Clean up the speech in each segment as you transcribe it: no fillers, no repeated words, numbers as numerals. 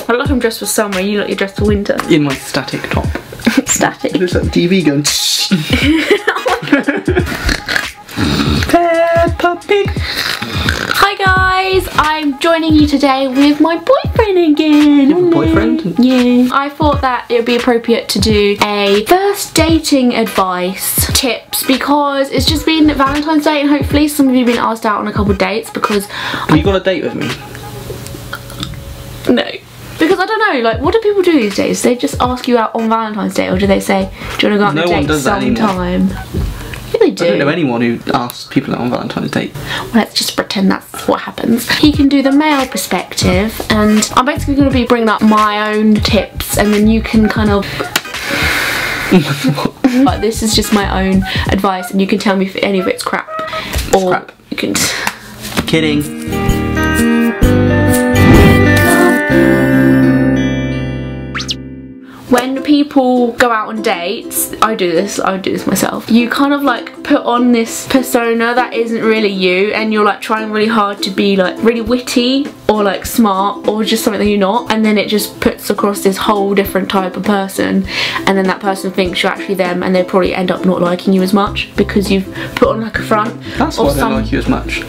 I look like I'm dressed for summer, you look you're dressed for winter. In my static top. Static. There's that TV going. Peppa Pig. Hi guys, I'm joining you today with my boyfriend again. You have a boyfriend? Yeah. I thought that it would be appropriate to do a first dating advice tips because it's just been Valentine's Day and hopefully some of you have been asked out on a couple of dates because... Have you got a date with me? No. Because I don't know, like, what do people do these days? They just ask you out on Valentine's Day, or do they say, do you want to go on a date sometime? Yeah, they do. I don't know anyone who asks people out on Valentine's Day. Well, let's just pretend that's what happens. He can do the male perspective, and I'm basically going to be bringing up my own tips, and then you can kind of... But this is just my own advice, and you can tell me if any of it's crap. Or crap. You can... Kidding. When people go out on dates, I would do this myself, you kind of like put on this persona that isn't really you, and you're like trying really hard to be like really witty or like smart or just something that you're not, and then it just puts across this whole different type of person, and then that person thinks you're actually them, and they probably end up not liking you as much because you've put on like a front. That's why I don't like you as much.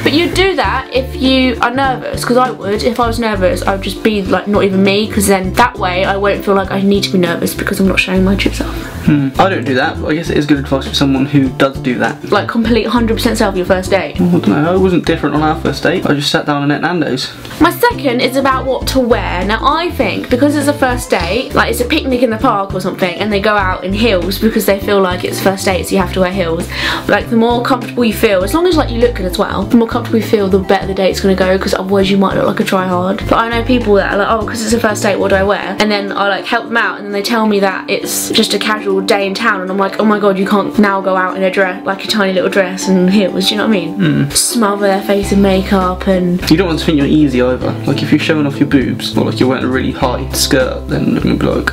But you'd do that if you are nervous, because I would. If I was nervous, I would just be like not even me, because then that way I won't feel like I need to be nervous because I'm not showing my true self. I don't do that, but I guess it is good advice for someone who does do that. Like complete 100% self your first date. Well, I don't know, I wasn't different on our first date. I just sat down and ate Nando's. My second is about what to wear. Now I think because it's a first date, like it's a picnic in the park or something, and they go out in heels because they feel like it's first date, so you have to wear heels. Like the more comfortable you feel, as long as like you look good as well, the more comfortable you feel, the better the date's gonna go, because otherwise you might look like a try-hard. But I know people that are like, oh, because it's a first date, what do I wear? And then I like help them out, and then they tell me that it's just a casual day in town, and I'm like, oh my god, you can't now go out in a dress, like a tiny little dress and heels, do you know what I mean? Smother their face in makeup, and... You don't want to think you're easy either. Like if you're showing off your boobs, or like you're wearing a really high skirt, then they're gonna be like,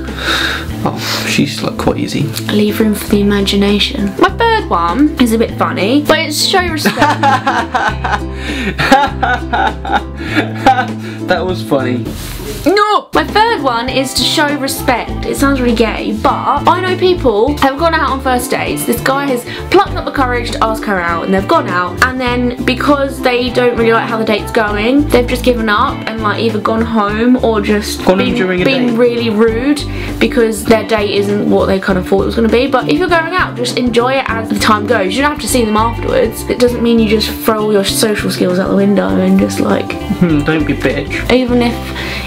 oh, she's like quite easy. Leave room for the imagination. My third one is a bit funny, but it's show respect. That was funny. No! My third one is to show respect. It sounds really gay, but I know people have gone out on first dates. This guy has plucked up the courage to ask her out, and they've gone out, and then because they don't really like how the date's going, they've just given up and like either gone home or just been really rude because their date isn't what they kind of thought it was going to be. But if you're going out, just enjoy it as the time goes. You don't have to see them afterwards. It doesn't mean you just throw all your social skills out the window and just like... Don't be bitch. Even if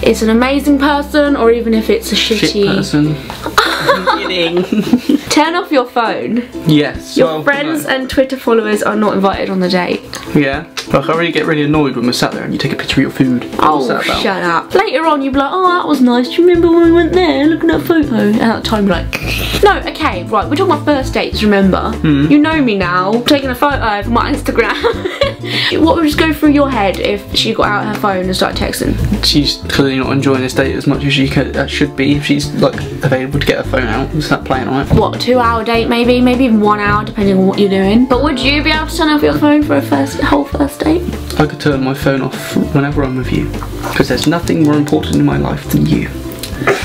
it's an amazing person, or even if it's a shitty person. I'm kidding. Turn off your phone. Yes. Your friends and Twitter followers are not invited on the date. Yeah. Like I really get really annoyed when we're sat there and you take a picture of your food. Oh, shut up. Later on you'll be like, oh, that was nice. Do you remember when we went there? Look at that photo. And at that time you're like... No, okay, right. We're talking about first dates, remember? You know me now. I'm taking a photo of my Instagram. What would just go through your head if she got out her phone and started texting? She's clearly not enjoying this date as much as she should be if she's like available to get her phone out and start playing on it. What, a 2-hour date maybe? Maybe even 1 hour depending on what you're doing. But would you be able to turn off your phone for a whole first date? I could turn my phone off whenever I'm with you, because there's nothing more important in my life than you.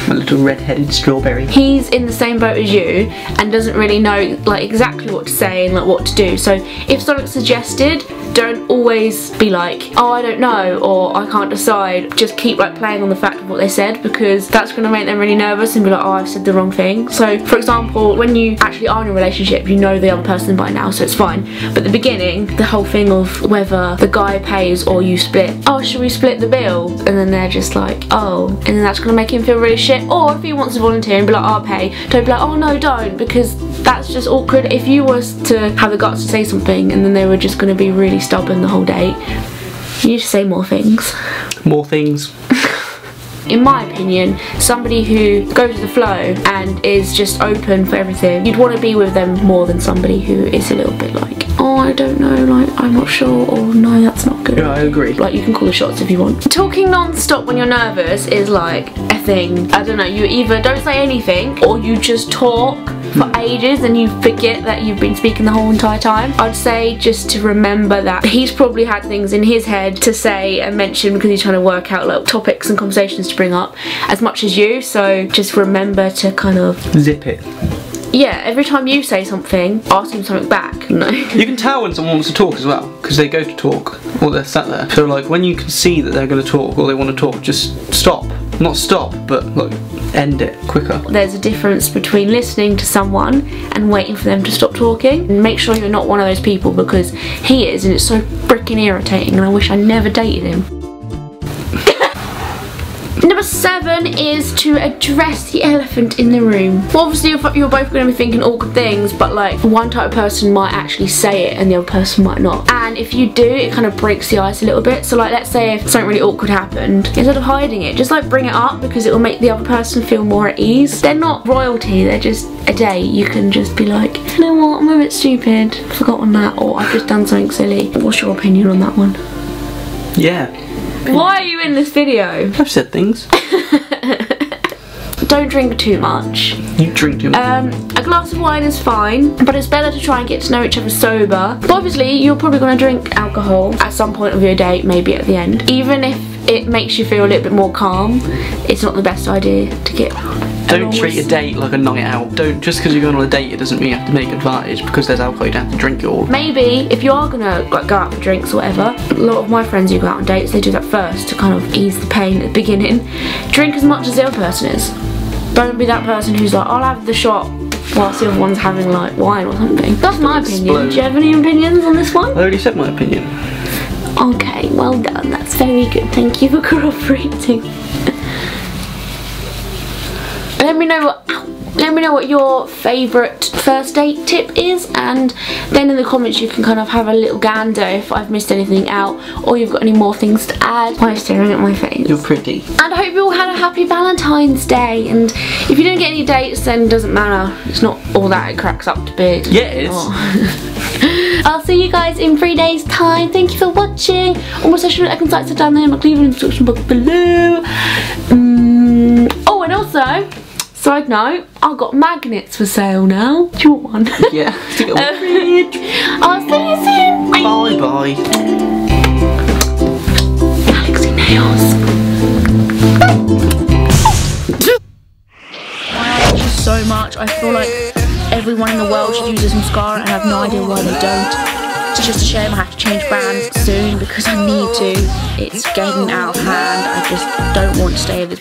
My little red-headed strawberry. He's in the same boat as you and doesn't really know like exactly what to say and like what to do. So if something's suggested, don't always be like, oh, I don't know, or I can't decide. Just keep like playing on the fact of what they said, because that's going to make them really nervous and be like, oh, I've said the wrong thing. So for example, when you actually are in a relationship, you know the other person by now, so it's fine. But at the beginning, the whole thing of whether the guy pays or you split, oh, should we split the bill? And then they're just like, oh, and then that's going to make him feel really shit. Or if he wants to volunteer and be like, I'll pay, don't be like, oh no, don't, because that's just awkward. If you was to have the guts to say something and then they were just going to be really stubborn the whole date, you need to say more things. More things. In my opinion, somebody who goes with the flow and is just open for everything, you'd want to be with them more than somebody who is a little bit like, oh, I don't know, like, I'm not sure, or no, that's not good. Yeah, I agree. Like, you can call the shots if you want. Talking non-stop when you're nervous is like a thing. I don't know, you either don't say anything or you just talk for ages and you forget that you've been speaking the whole entire time. I'd say just to remember that he's probably had things in his head to say and mention because he's trying to work out little topics and conversations to bring up as much as you, so just remember to kind of zip it. Yeah, every time you say something, ask him something back. No. You can tell when someone wants to talk as well, because they go to talk, or they're sat there. So like, when you can see that they're going to talk, or they want to talk, just stop. Not stop, but like, end it quicker. There's a difference between listening to someone and waiting for them to stop talking. And make sure you're not one of those people, because he is, and it's so freaking irritating, and I wish I never dated him. Number 7 is to address the elephant in the room. Well, obviously you're both going to be thinking awkward things, but like one type of person might actually say it and the other person might not. And if you do, it kind of breaks the ice a little bit. So like, let's say if something really awkward happened, instead of hiding it, just like bring it up, because it will make the other person feel more at ease. They're not royalty, they're just a date. You can just be like, you know what, I'm a bit stupid, forgotten that, or I've just done something silly. What's your opinion on that one? Yeah. Why are you in this video? I've said things. Don't drink too much. You drink too much. A glass of wine is fine, but it's better to try and get to know each other sober. But obviously, you're probably going to drink alcohol at some point of your date, maybe at the end. Even if it makes you feel a little bit more calm, it's not the best idea to get. Don't treat a date like a night out. Don't, just because you're going on a date, it doesn't mean you have to make advantage because there's alcohol, you don't have to drink it all. Maybe if you are gonna like go out for drinks or whatever, a lot of my friends who go out on dates, they do that first to kind of ease the pain at the beginning. Drink as much as the other person is. Don't be that person who's like, I'll have the shot whilst the other one's having like wine or something. That's my opinion. Do you have any opinions on this one? I already said my opinion. Okay, well done. That's very good. Thank you for cooperating. Let me know what your favourite first date tip is, and then in the comments you can kind of have a little gander if I've missed anything out or you've got any more things to add. Why are you staring at my face? You're pretty. And I hope you all had a happy Valentine's Day, and if you didn't get any dates then it doesn't matter. It's not all that it cracks up to be. Yeah, it is. Oh. I'll see you guys in 3 days time. Thank you for watching. All my social network sites are down there in my Cleveland description box below. Oh, and also, side note, I've got magnets for sale now. Do you want one? Yeah. I'll see you soon. Bye bye. Galaxy nails. I like you so much. I feel like everyone in the world should use this mascara, and I have no idea why they don't. It's just a shame I have to change brands soon because I need to. It's getting out of hand. I just don't want to stay with this